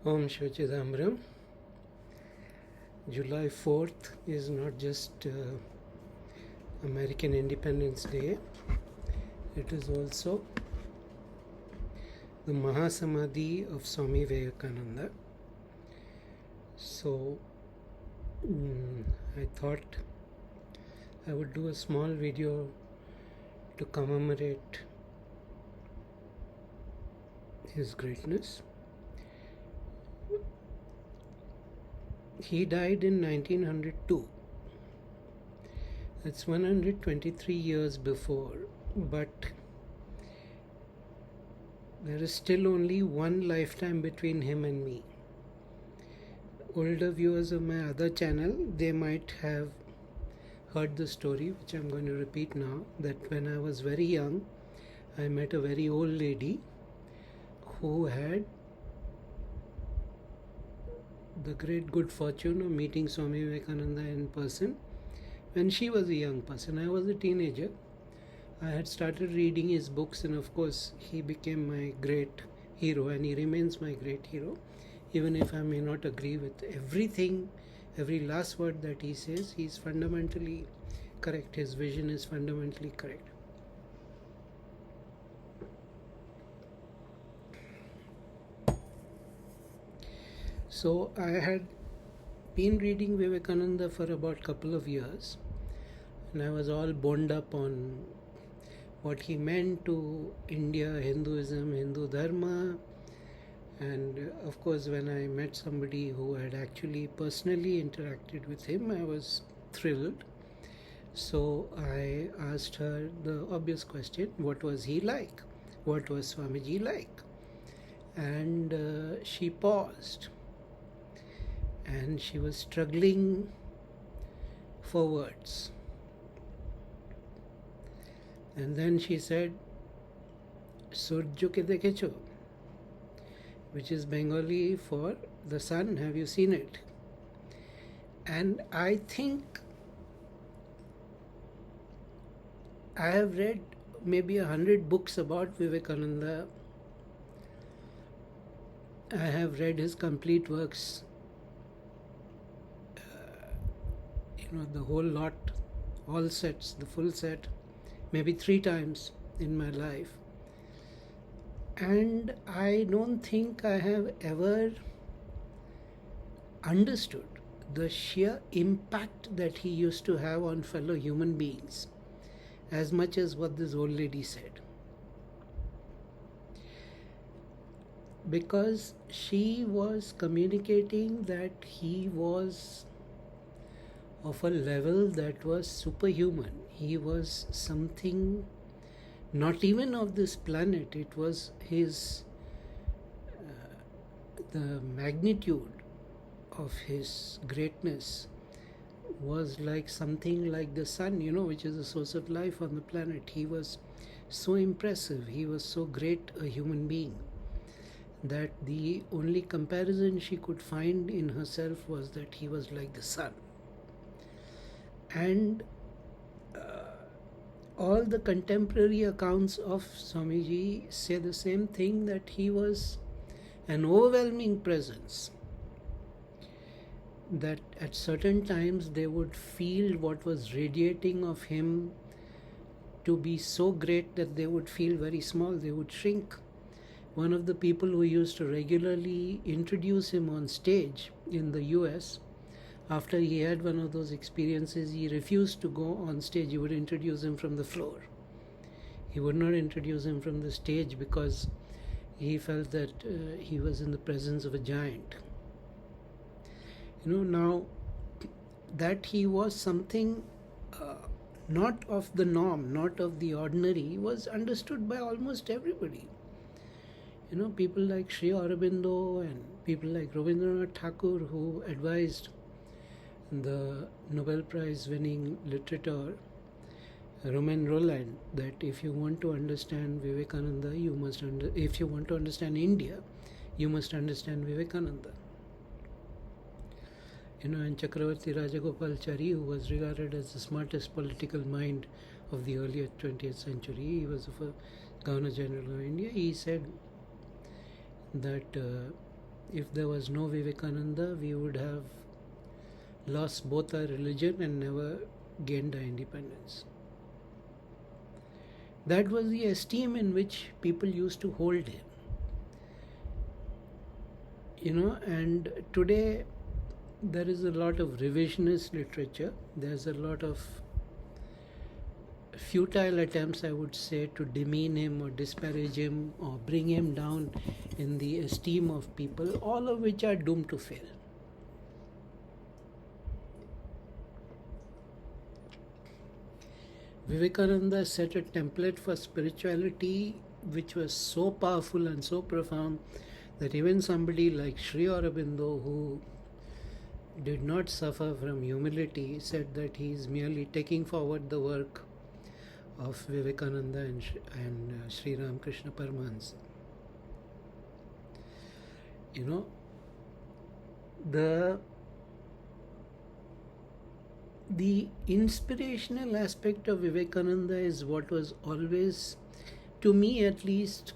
Om Shvachidamram. July 4th is not just American Independence Day, it is also the mahasamadhi of Swami Vivekananda. So I thought I would do a small video to commemorate his greatness. He died in 1902. That's 123 years before, but there is still only one lifetime between him and me. Older viewers of my other channel, they might have heard the story, which I'm going to repeat now, that when I was very young, I met a very old lady who had the great good fortune of meeting Swami Vivekananda in person when she was a young person. I was a teenager. I had started reading his books, and of course he became my great hero, and he remains my great hero. Even if I may not agree with everything, every last word that he says, he's fundamentally correct. His vision is fundamentally correct. So I had been reading Vivekananda for about a couple of years, and I was all boned up on what he meant to India, Hinduism, Hindu Dharma. And of course, when I met somebody who had actually personally interacted with him, I was thrilled. So I asked her the obvious question, what was he like? What was Swamiji like? And she paused. And she was struggling for words. And then she said, Surjo ke dekhecho, which is Bengali for the sun. Have you seen it? And I think I have read maybe 100 books about Vivekananda. I have read his complete works, the whole lot, all sets, the full set, maybe 3 times in my life. And I don't think I have ever understood the sheer impact that he used to have on fellow human beings as much as what this old lady said. Because she was communicating that he was of a level that was superhuman. He was something not even of this planet. It was his, the magnitude of his greatness was like something like the sun, which is the source of life on the planet. He was so impressive. He was so great a human being that the only comparison she could find in herself was that he was like the sun. And all the contemporary accounts of Swamiji say the same thing, that he was an overwhelming presence, that at certain times they would feel what was radiating of him to be so great that they would feel very small, they would shrink. One of the people who used to regularly introduce him on stage in the US, after he had one of those experiences, he refused to go on stage. He would introduce him from the floor. He would not introduce him from the stage because he felt that he was in the presence of a giant. Now that he was something not of the norm, not of the ordinary, was understood by almost everybody. People like Sri Aurobindo and people like Rabindranath Tagore, who advised the Nobel Prize winning literature Romain Rolland that if you want to understand Vivekananda, if you want to understand India, you must understand Vivekananda. And Chakravarti Rajagopalachari, who was regarded as the smartest political mind of the earlier 20th century, he was the Governor General of India, he said that if there was no Vivekananda, we would have lost both our religion and never gained our independence. That was the esteem in which people used to hold him. And today there is a lot of revisionist literature. There's a lot of futile attempts, I would say, to demean him or disparage him or bring him down in the esteem of people, all of which are doomed to fail. Vivekananda set a template for spirituality which was so powerful and so profound that even somebody like Sri Aurobindo, who did not suffer from humility, said that he is merely taking forward the work of Vivekananda and Sri Ramakrishna Paramahansa. The inspirational aspect of Vivekananda is what was always, to me at least,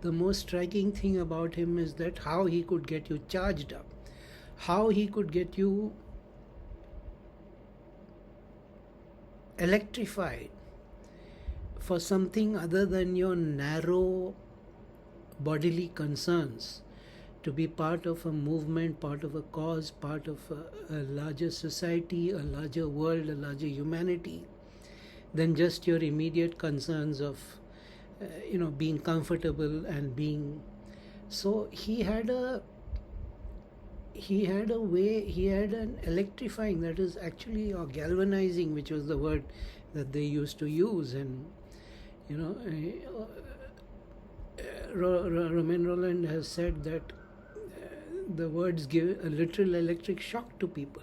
the most striking thing about him is that how he could get you charged up, how he could get you electrified for something other than your narrow bodily concerns, to be part of a movement, part of a cause, part of a larger society, a larger world, a larger humanity, than just your immediate concerns of being comfortable and being. So he had a way, he had an electrifying, that is actually, or galvanizing, which was the word that they used to use. And Romain Rolland has said that the words give a literal electric shock to people,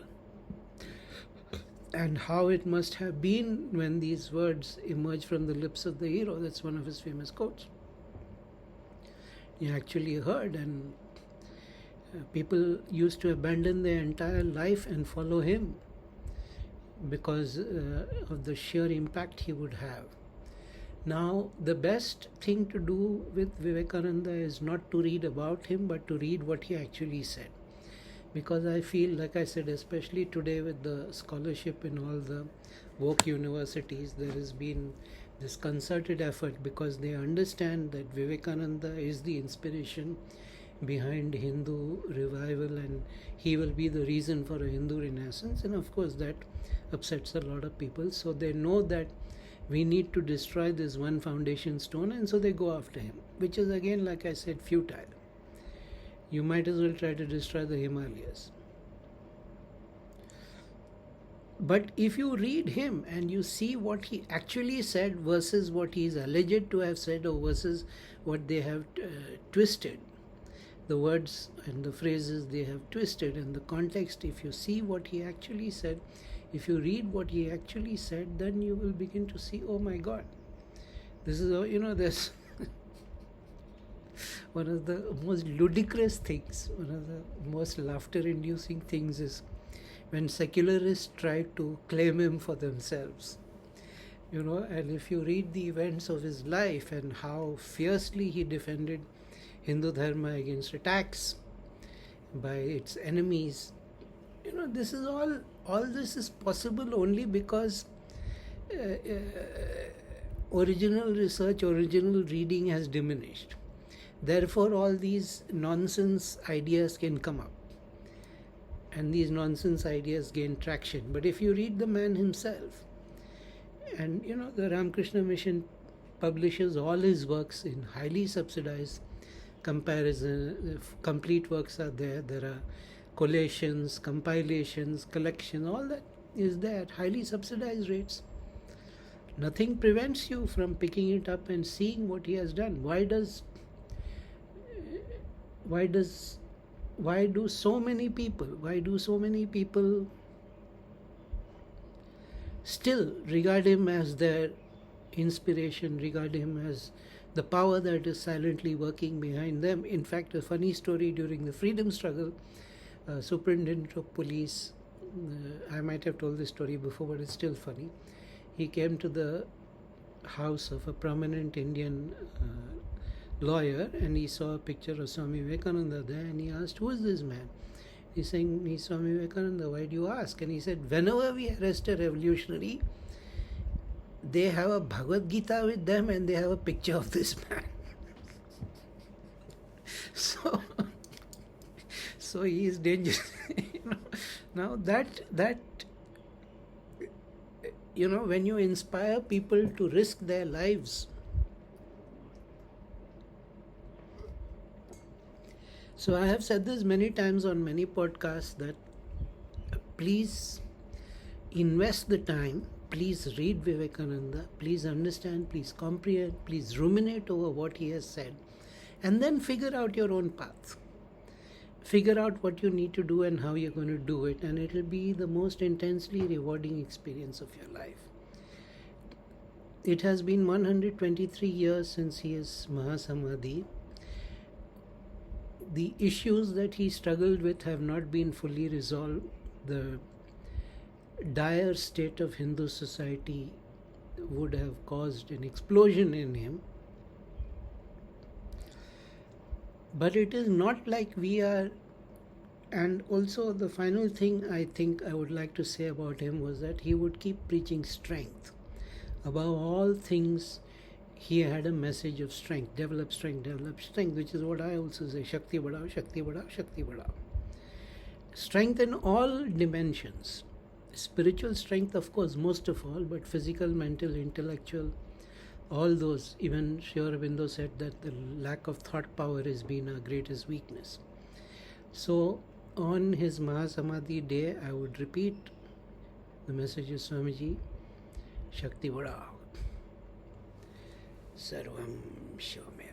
and how it must have been when these words emerge from the lips of the hero. That's one of his famous quotes. He actually heard, and people used to abandon their entire life and follow him because of the sheer impact he would have. Now, the best thing to do with Vivekananda is not to read about him, but to read what he actually said. Because I feel, like I said, especially today with the scholarship in all the woke universities, there has been this concerted effort because they understand that Vivekananda is the inspiration behind Hindu revival, and he will be the reason for a Hindu renaissance. And of course that upsets a lot of people, so they know that we need to destroy this one foundation stone, and so they go after him, which is again, like I said, futile. You might as well try to destroy the Himalayas. But if you read him and you see what he actually said versus what he is alleged to have said, or versus what they have twisted, the words and the phrases they have twisted, and the context, if you see what he actually said, if you read what he actually said, then you will begin to see, oh my God, this is, this one of the most ludicrous things, one of the most laughter-inducing things is when secularists try to claim him for themselves. And if you read the events of his life and how fiercely he defended Hindu Dharma against attacks by its enemies, this is all this is possible only because original research, original reading has diminished. Therefore, all these nonsense ideas can come up, and these nonsense ideas gain traction. But if you read the man himself, and the Ramakrishna Mission publishes all his works in highly subsidized comparison, complete works are there. There are collations, compilations, collections, all that is there at highly subsidized rates. Nothing prevents you from picking it up and seeing what he has done. Why do so many people still regard him as their inspiration, regard him as the power that is silently working behind them? In fact, a funny story, during the freedom struggle, Superintendent of Police, I might have told this story before, but it's still funny. He came to the house of a prominent Indian lawyer, and he saw a picture of Swami Vivekananda there, and he asked, "Who is this man?" He's saying, "He's Swami Vivekananda." "Why do you ask?" And he said, "Whenever we arrest a revolutionary, they have a Bhagavad Gita with them and they have a picture of this man." so so he is dangerous. Now that when you inspire people to risk their lives, so I have said this many times on many podcasts, that please invest the time, please read Vivekananda, please understand, please comprehend, please ruminate over what he has said, and then figure out your own path. Figure out what you need to do and how you're going to do it, and it will be the most intensely rewarding experience of your life. It has been 123 years since he is mahasamadhi. The issues that he struggled with have not been fully resolved. The dire state of Hindu society would have caused an explosion in him. But it is not like we are. And also the final thing I think I would like to say about him was that he would keep preaching strength. Above all things, he had a message of strength. Develop strength, which is what I also say. Shakti badao, Shakti badao, Shakti badao. Strength in all dimensions. Spiritual strength, of course, most of all, but physical, mental, intellectual, all those. Even Sri Aurobindo said that the lack of thought power has been our greatest weakness. So on his Mahasamadhi day, I would repeat the message of Swamiji, Shakti Vada, Sarvam Shome.